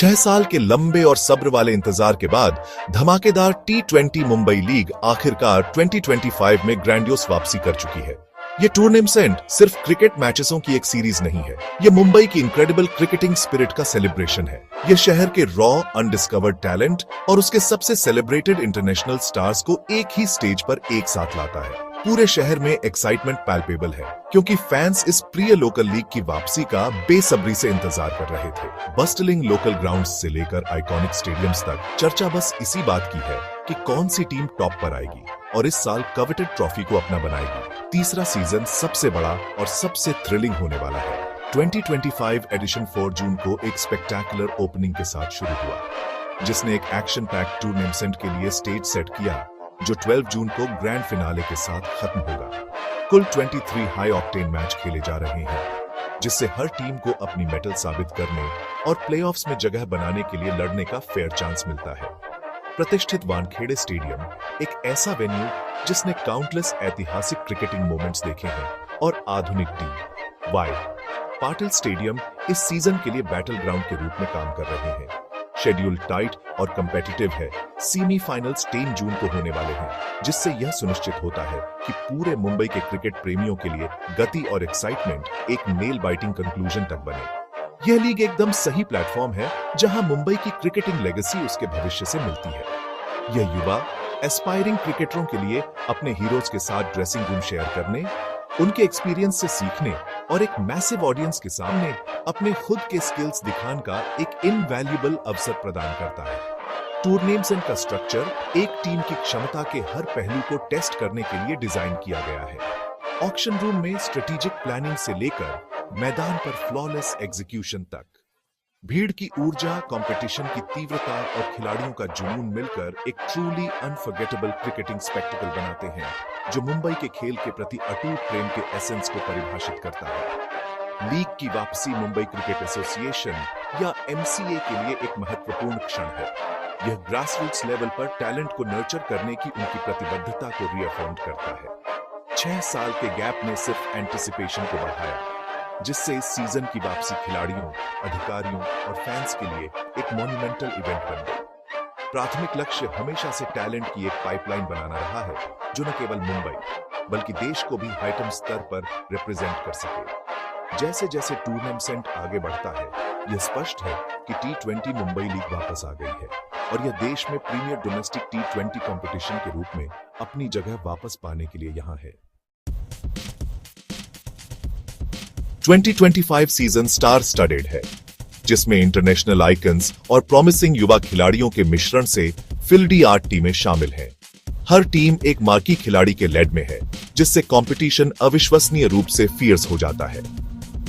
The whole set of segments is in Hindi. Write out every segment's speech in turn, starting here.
6 साल के लंबे और सब्र वाले इंतजार के बाद धमाकेदार T20 मुंबई लीग आखिरकार 2025 में ग्रैंडियोस वापसी कर चुकी है। ये टूर्नामेंट सिर्फ क्रिकेट मैचेसों की एक सीरीज नहीं है, ये मुंबई की इनक्रेडिबल क्रिकेटिंग स्पिरिट का सेलिब्रेशन है। ये शहर के रॉ अनडिस्कवर्ड टैलेंट और उसके सबसे सेलिब्रेटेड इंटरनेशनल स्टार्स को एक ही स्टेज पर एक साथ लाता है। पूरे शहर में एक्साइटमेंट पैल्पेबल है, क्योंकि फैंस इस प्रिय लोकल लीग की वापसी का बेसब्री से इंतजार कर रहे थे। बस्टलिंग लोकल ग्राउंड्स से लेकर आइकॉनिक स्टेडियम्स तक चर्चा बस इसी बात की है कि कौन सी टीम टॉप पर आएगी और इस साल कवेटेड ट्रॉफी को अपना बनाएगी। तीसरा सीजन सबसे बड़ा और सबसे थ्रिलिंग होने वाला है। 2025 एडिशन 4 जून को एक स्पेक्टेकुलर ओपनिंग के साथ शुरू हुआ, जिसने एक एक्शन पैक्ड टूर्नामेंट के लिए स्टेज सेट किया, जो 12 जून को ग्रैंड फिनाले के साथ खत्म होगा। कुल 23 हाई ऑक्टेन मैच खेले जा रहे हैं, जिससे हर टीम को अपनी मेटल साबित करने और प्लेऑफ्स में जगह बनाने के लिए लड़ने का फेयर चांस मिलता है। प्रतिष्ठित वानखेड़े स्टेडियम एक ऐसा वेन्यू जिसने काउंटलेस ऐतिहासिक क्रिकेटिंग मोमेंट्स देखे हैं और आधुनिक टीम वाई पाटिल स्टेडियम इस सीजन के लिए बैटल ग्राउंड के रूप में काम कर रहे हैं। शेड्यूल टाइट और कंपेटिटिव है। सेमीफाइनल्स 10 जून को होने वाले हैं, जिससे यह सुनिश्चित होता है कि पूरे मुंबई के क्रिकेट प्रेमियों के लिए गति और एक्साइटमेंट एक नेल बाइटिंग कंक्लूजन तक बने। यह लीग एकदम सही प्लेटफॉर्म है जहां मुंबई की क्रिकेटिंग लेगेसी उसके भविष्य से मिलती है। यह युवा एस्पायरिंग क्रिकेटरों के लिए अपने हीरोज के साथ ड्रेसिंग रूम शेयर करने, उनके एक्सपीरियंस से सीखने और एक मैसिव ऑडियंस के सामने अपने खुद के स्किल्स दिखाने का एक इनवैल्यूएबल अवसर प्रदान करता है। टूर्नामेंट का स्ट्रक्चर एक टीम की क्षमता के हर पहलू को टेस्ट करने के लिए डिजाइन किया गया है। ऑक्शन रूम में स्ट्रेटेजिक प्लानिंग से लेकर मैदान पर फ्लॉलेस एग्जीक्यूशन तक, भीड़ की ऊर्जा, कंपटीशन की तीव्रता और खिलाड़ियों का जुनून मिलकर एक ट्रूली अनफॉरगेटेबल क्रिकेटिंग स्पेक्टिकल बनाते हैं, जो मुंबई के खेल के प्रति अटूट प्रेम के एसेंस को परिभाषित करता है। लीग की वापसी मुंबई क्रिकेट एसोसिएशन या एमसीए के लिए एक महत्वपूर्ण क्षण है। यह ग्रासरूट्स लेवल पर टैलेंट को नर्चर करने की उनकी प्रतिबद्धता को रीअफर्म करता है। 6 साल के गैप ने सिर्फ एंटिसिपेशन को बढ़ाया, जिससे इस सीजन की वापसी खिलाड़ियों, अधिकारियों और फैंस के लिए एक मॉन्यूमेंटल इवेंट बन गई। प्राथमिक लक्ष्य हमेशा से टैलेंट की एक पाइपलाइन बनाना रहा है, जो न केवल मुंबई बल्कि देश को भी हाइटम स्तर पर रिप्रेजेंट कर सके। जैसे जैसे टूर्नामेंट आगे बढ़ता है, यह स्पष्ट है कि T20 मुंबई लीग वापस आ गई है और यह देश में प्रीमियर डोमेस्टिक T20 कंपटीशन के रूप में अपनी जगह वापस पाने के लिए यहां है। 2025 सीजन स्टार स्टडेड है, जिसमें इंटरनेशनल आइकन्स और प्रॉमिसिंग युवा खिलाड़ियों के मिश्रण से फिल्डी आर्ट टीमें शामिल हैं। हर टीम एक मार्की खिलाड़ी के लेड में है, जिससे कंपटीशन अविश्वसनीय रूप से फियर्स हो जाता है।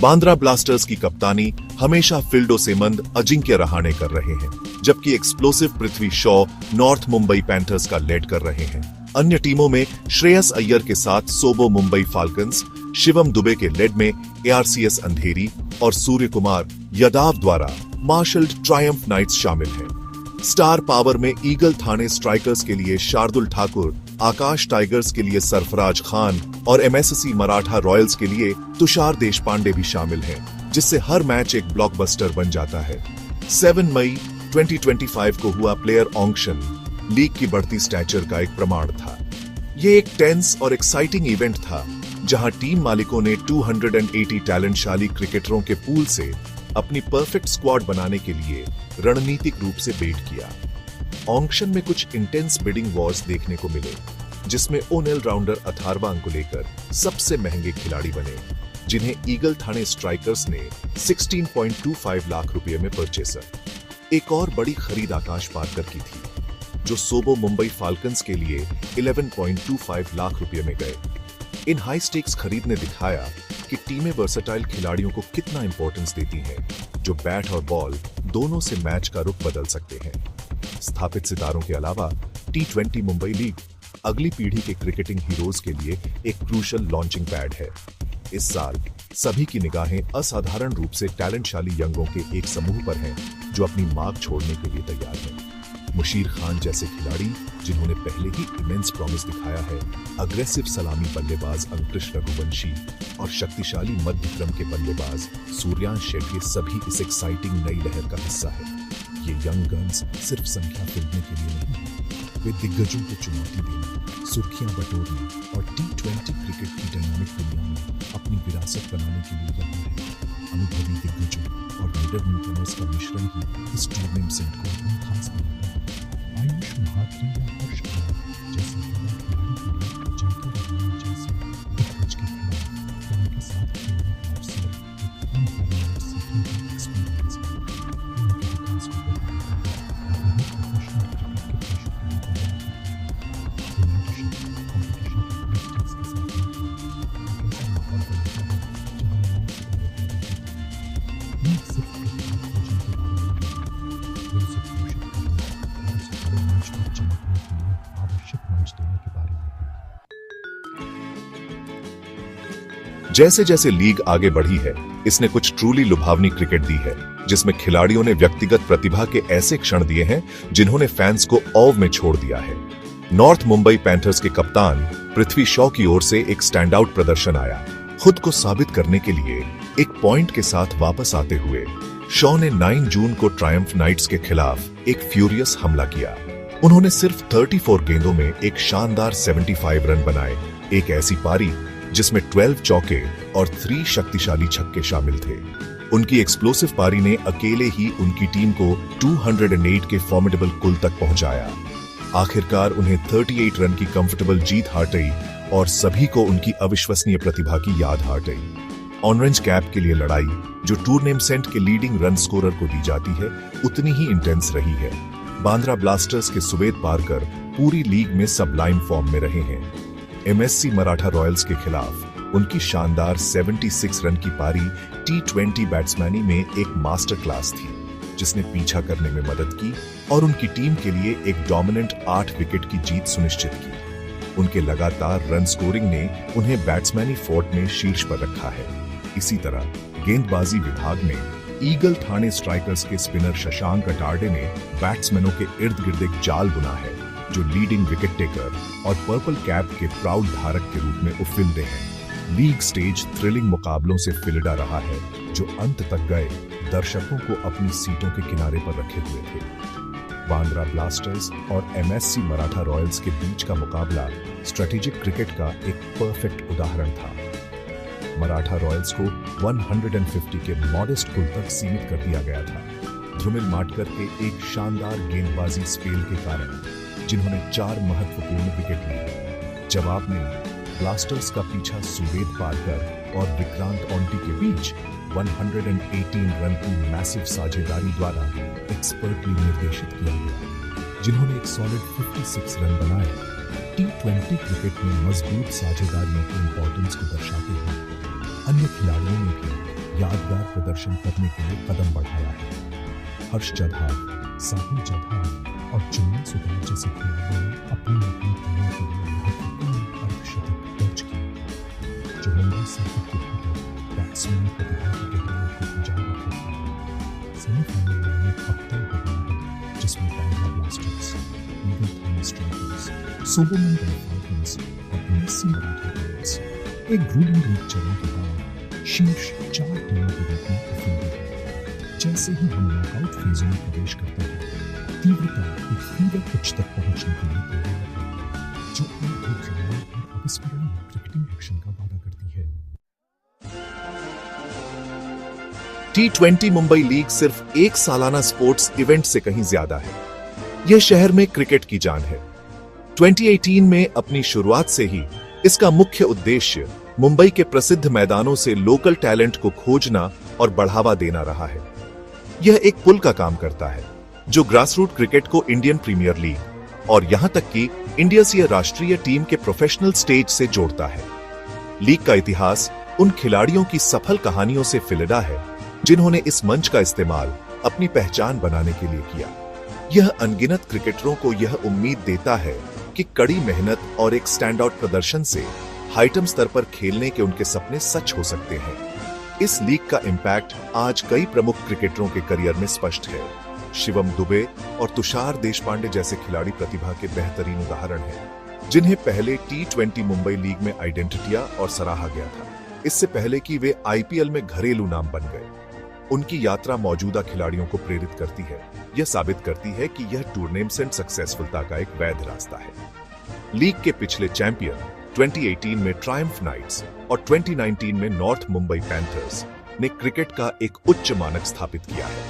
बांद्रा ब्लास्टर्स की कप्तानी हमेशा फिल्डो सेमंद अजिंक्य रहाणे कर रहे हैं, जबकि explosive Prithvi Shaw north Mumbai panthers का लेड कर रहे हैं। अन्य टीमों में श्रेयस अय्यर के साथ सोबो मुंबई फाल्कन्स, शिवम दुबे के लेड में ARCS अंधेरी और सूर्य कुमार यादव द्वारा मार्शल्ड ट्रायम्फ नाइट्स शामिल हैं। स्टार पावर में ईगल थाने स्ट्राइकर्स के लिए शार्दुल ठाकुर, आकाश टाइगर्स के लिए सरफराज खान और MSC मराठा रॉयल्स के लिए तुषार देशपांडे भी शामिल हैं, जिससे हर मैच एक ब्लॉकबस्टर बन जाता है। 7 मई 2025 को हुआ प्लेयर ऑक्शन लीग की बढ़ती स्टैचर का एक प्रमाण था। ये एक टेंस और एक्साइटिंग इवेंट था, जहां टीम मालिकों ने 280 टैलेंटशाली क्रिकेटरों के पूल से अपनी परफेक्ट स्क्वाड बनाने के लिए रणनीतिक रूप से बेट किया। ऑक्शन में कुछ इंटेंस बिडिंग वॉर्स देखने को मिले, जिसमें ओनेल राउंडर अथार्वा अंकुलेकर सबसे महंगे खिलाड़ी बने, जिन्हें ईगल थाने स्ट्राइकर्स ने 16.25 लाख रुपए में परचेसर। एक और बड़ी खरीद आकाश पारकर की थी, जो सोबो मुंबई फाल्कन्स के लिए 11.25 लाख रुपए में गए। इन हाई स्टेक्स खरीद ने दिखाया कि टीमें वर्सेटाइल खिलाड़ियों को कितना इंपॉर्टेंस देती हैं, जो बैट और बॉल दोनों से मैच का रुख बदल सकते हैं। स्थापित सितारों के अलावा T20 मुंबई लीग अगली पीढ़ी के क्रिकेटिंग हीरोज के लिए एक क्रूशल लॉन्चिंग पैड है। इस साल सभी की निगाहें असाधारण रूप से टैलेंटशाली यंगों के एक समूह पर हैं, जो अपनी मार्क छोड़ने के लिए तैयार हैं। मुशीर खान जैसे खिलाड़ी, जिन्होंने पहले ही इमेंस प्रॉमिस दिखाया है, अग्रेसिव सलामी बल्लेबाज अंकुश रघुवंशी और शक्तिशाली मध्य क्रम के बल्लेबाज सूर्यांश शेट्टी सभी इस एक्साइटिंग नई लहर का हिस्सा है। ये यंग गन्स सिर्फ संख्या फिल्मने के लिए नहीं, वे दिग्गजों को चुनौती देने, सुर्खियां बटोरने और T20 क्रिकेट की डायनामिक दुनिया में अपनी विरासत बनाने के लिए यहाँ है। अनुभवी दिग्गजों और लीडर न्यूकमर्स का मिश्रण ही इस टूर्नामेंट को इतना खास बनाता है। आयुष महात्री या हर्ष खिलाड़ी जैसे युवा खिलाड़ी के लिए जयकर रहाणे जैसे दिग्गज के खिलाफ उनके साथ खेलने का अवसर एक अनपैरेलल्ड सीखने का एक्सपीरियंस है। उनके विकास को बढ़ाता है और उन्हें प्रोफेशनल क्रिकेट के जैसे जैसे लीग आगे बढ़ी है, इसने कुछ ट्रूली लुभावनी क्रिकेट दी है, जिसमें खिलाड़ियों ने व्यक्तिगत प्रतिभा के ऐसे क्षण दिए हैं जिन्होंने फैंस को औव में छोड़ दिया है। नॉर्थ मुंबई पैंथर्स के कप्तान पृथ्वी शॉ की ओर से एक स्टैंड आउट प्रदर्शन आया। खुद को साबित करने के लिए एक पॉइंट के साथ वापस आते हुए शॉ ने 9 जून को ट्रायम्फ नाइट्स के खिलाफ एक फ्यूरियस हमला किया। उन्होंने सिर्फ 34 गेंदों में एक शानदार 75 रन बनाए, एक ऐसी पारी जिसमें 12 चौके और 3 शक्तिशाली छक्के शामिल थे। उनकी एक्सप्लोसिव पारी ने अकेले ही उनकी टीम को 208 के फॉर्मिडेबल कुल तक पहुंचाया। आखिरकार उन्हें 38 रन की कंफर्टेबल जीत हाथ आई और सभी को उनकी अविश्वसनीय प्रतिभा की याद हाथ आई। ऑरेंज कैप के लिए लड़ाई, जो टूर्नामेंट के लीडिंग रन स्कोरर को दी जाती है, उतनी ही इंटेंस रही है। बांद्रा ब्लास्टर्स के सुवेद पारकर पूरी लीग में सबलाइम फॉर्म में रहे हैं। MSC मराठा रॉयल्स के खिलाफ उनकी शानदार 76 रन की पारी T20 बैट्समैनी में एक मास्टर क्लास थी, जिसने पीछा करने में मदद की और उनकी टीम के लिए एक डोमिनेंट 8 विकेट की जीत सुनिश्चित की। उनके लगातार रन स्कोरिंग ने उन्हें बैट्समैनी फोर्ट में शीर्ष पर रखा है। इसी तरह गेंदबाजी विभाग में ईगल ठाणे स्ट्राइकर्स के स्पिनर शशांक अटार्डे ने बैट्समैनों के इर्द गिर्द एक जाल बुना है, जो लीडिंग विकेट टेकर और पर्पल कैप के प्राउड धारक के रूप में उफिलते हैं। लीग स्टेज थ्रिलिंग मुकाबलों से फिलड़ा रहा है, जो अंत तक गए दर्शकों को अपनी सीटों के किनारे पर रखे हुए थे। बांद्रा ब्लास्टर्स और MSC मराठा रॉयल्स के बीच का मुकाबला स्ट्रेटेजिक क्रिकेट का एक परफेक्ट उदाहरण था। मराठा रॉयल्स को 150 के मॉडेस्ट कुल तक सीमित कर दिया गया था। ध्रुमिल माटकर के एक शानदार गेंदबाजी स्पेल के कारण, जिन्होंने 4 महत्वपूर्ण विकेट लिए। जवाब में ब्लास्टर्स का पीछा सुवेद पारकर और विक्रांत ऑन्टी के बीच 118 रन की मैसिव साझेदारी द्वारा एक्सपर्टली निर्देशित किया गया, जिन्होंने एक सॉलिड 56 रन बनाए। T20 क्रिकेट में मजबूत साझेदारियों के इंपॉर्टेंस को दर्शाते हुए अन्य खिलाड़ियों ने भी यादगार प्रदर्शन करने के लिए कदम बढ़ाया है। हर्ष जधार, साहिल जधार और चुन्नी सुधार जैसे खिलाड़ियों ने अपनी टीमों के लिए महत्वपूर्ण अर्धशतक दर्ज किए, जो लंबे सर्किट के भीतर बैट्समैन प्रतिभा की गहराई को उजागर करते हैं। सेमीफाइनल में एक हफ्ता होगा है, जिसमें Bandra Blasters, Eagle Thane Strikers, Subramaniam Falcons और MSC मराठा रॉयल्स एक ग्रुपिंग लीग चरण के बाद शीर्ष 4 टीमों के रूप में उफिलते हैं। जैसे ही हम नॉकआउट फेज में प्रवेश करते हैं, तीव्रता एक फीवर पिच तक पहुंचने के लिए तैयार है, जो एक ड्रामा और अविस्मरणीय क्रिकेटिंग एक्शन का वादा करती है। T20 मुंबई लीग सिर्फ एक सालाना स्पोर्ट्स इवेंट से कहीं ज्यादा है। यह शहर में क्रिकेट की जान है। 2018 में अपनी शुरुआत से ही इसका मुख्य उद्देश्य मुंबई के प्रसिद्ध मैदानों से लोकल टैलेंट को खोजना और बढ़ावा देना रहा है। यह एक पुल का काम करता है, जो ग्रासरूट क्रिकेट को इंडियन प्रीमियर लीग और यहां तक कि इंडिया से राष्ट्रीय टीम के प्रोफेशनल स्टेज से जोड़ता है। लीग का इतिहास उन खिलाड़ियों की सफल कहानियों से फिलड़ा है, जिन्होंने इस मंच का इस्तेमाल अपनी पहचान बनाने के लिए किया। यह अनगिनत क्रिकेटरों को यह उम्मीद देता है कि कड़ी मेहनत और एक स्टैंड आउट प्रदर्शन से हाईटम स्तर पर खेलने के उनके सपने सच हो सकते हैं। इस लीग का इम्पैक्ट आज कई प्रमुख क्रिकेटरों के करियर में स्पष्ट है। शिवम दुबे और तुषार देशपांडे जैसे खिलाड़ी प्रतिभा के बेहतरीन उदाहरण हैं, जिन्हें पहले T20 मुंबई लीग में आइडेंटिटिया और सराहा गया था, इससे पहले कि वे IPL में घरेलू नाम बन गए। उनकी यात्रा मौजूदा खिलाड़ियों को प्रेरित करती है। यह साबित करती है कि यह टूर्नामेंट सक्सेसफुलता का एक वैध रास्ता है। लीग के पिछले चैंपियन 2018 में ट्रायम्फ नाइट्स और 2019 में नॉर्थ मुंबई पैंथर्स ने क्रिकेट का एक उच्च मानक स्थापित किया है,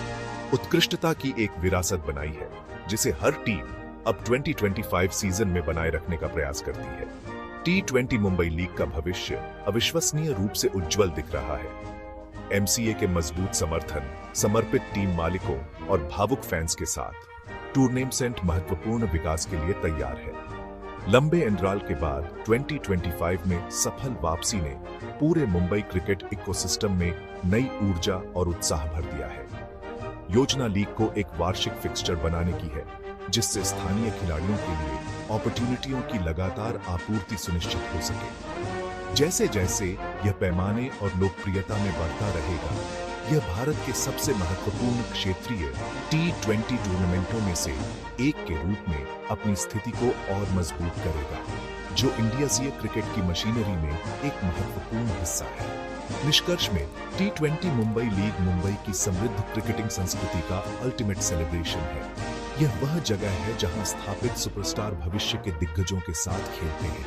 उत्कृष्टता की एक विरासत बनाई है जिसे हर टीम अब 2025 सीजन में बनाए रखने का प्रयास करती है। T20 मुंबई लीग का भविष्य अविश्वसनीय रूप से उज्जवल दिख रहा है। MCA के मजबूत समर्थन, समर्पित टीम मालिकों और भावुक फैंस के साथ टूर्नामेंट महत्वपूर्ण विकास के लिए तैयार है। लंबे अंतराल के बाद 2025 में सफल वापसी ने पूरे मुंबई क्रिकेट इकोसिस्टम में नई ऊर्जा और उत्साह भर दिया है। योजना लीग को एक वार्षिक फिक्सचर बनाने की है, जिससे स्थानीय खिलाड़ियों के लिए अपॉर्चुनिटियों की लगातार आपूर्ति सुनिश्चित हो सके। जैसे जैसे यह पैमाने और लोकप्रियता में बढ़ता रहेगा, यह भारत के सबसे महत्वपूर्ण क्षेत्रीय T20 टूर्नामेंटों में से एक के रूप में अपनी स्थिति को और मजबूत करेगा, जो इंडियाज़ीय क्रिकेट की मशीनरी में एक महत्वपूर्ण हिस्सा है। निष्कर्ष में T20 मुंबई लीग मुंबई की समृद्ध क्रिकेटिंग संस्कृति का अल्टीमेट सेलिब्रेशन है। यह वह जगह है जहां स्थापित सुपरस्टार भविष्य के दिग्गजों के साथ खेलते हैं,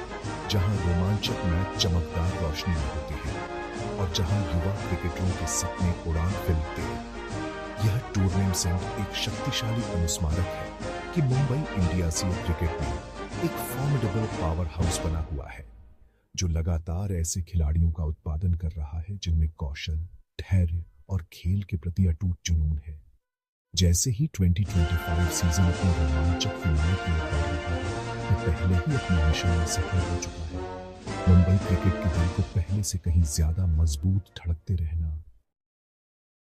जहां रोमांचक मैच चमकदार रोशनी में होते हैं और जहां युवा क्रिकेटरों के सपने उड़ान भरते हैं। यह टूर्नामेंट एक शक्तिशाली अनुस्मारक है कि मुंबई इंडियाज़ीय क्रिकेट में एक फॉर्मिडेबल पावर हाउस बना हुआ है, जो लगातार ऐसे खिलाड़ियों का उत्पादन कर रहा है जिनमें कौशल, धैर्य और खेल के प्रति अटूट जुनून है। जैसे ही 2025 सीजन अपने रोमांचक फिनाले की ओर बढ़ रहा है, यह पहले ही अपने मिशन में सफल हो चुका है। मुंबई क्रिकेट के दिल को पहले से कहीं ज्यादा मजबूत धड़कते रहना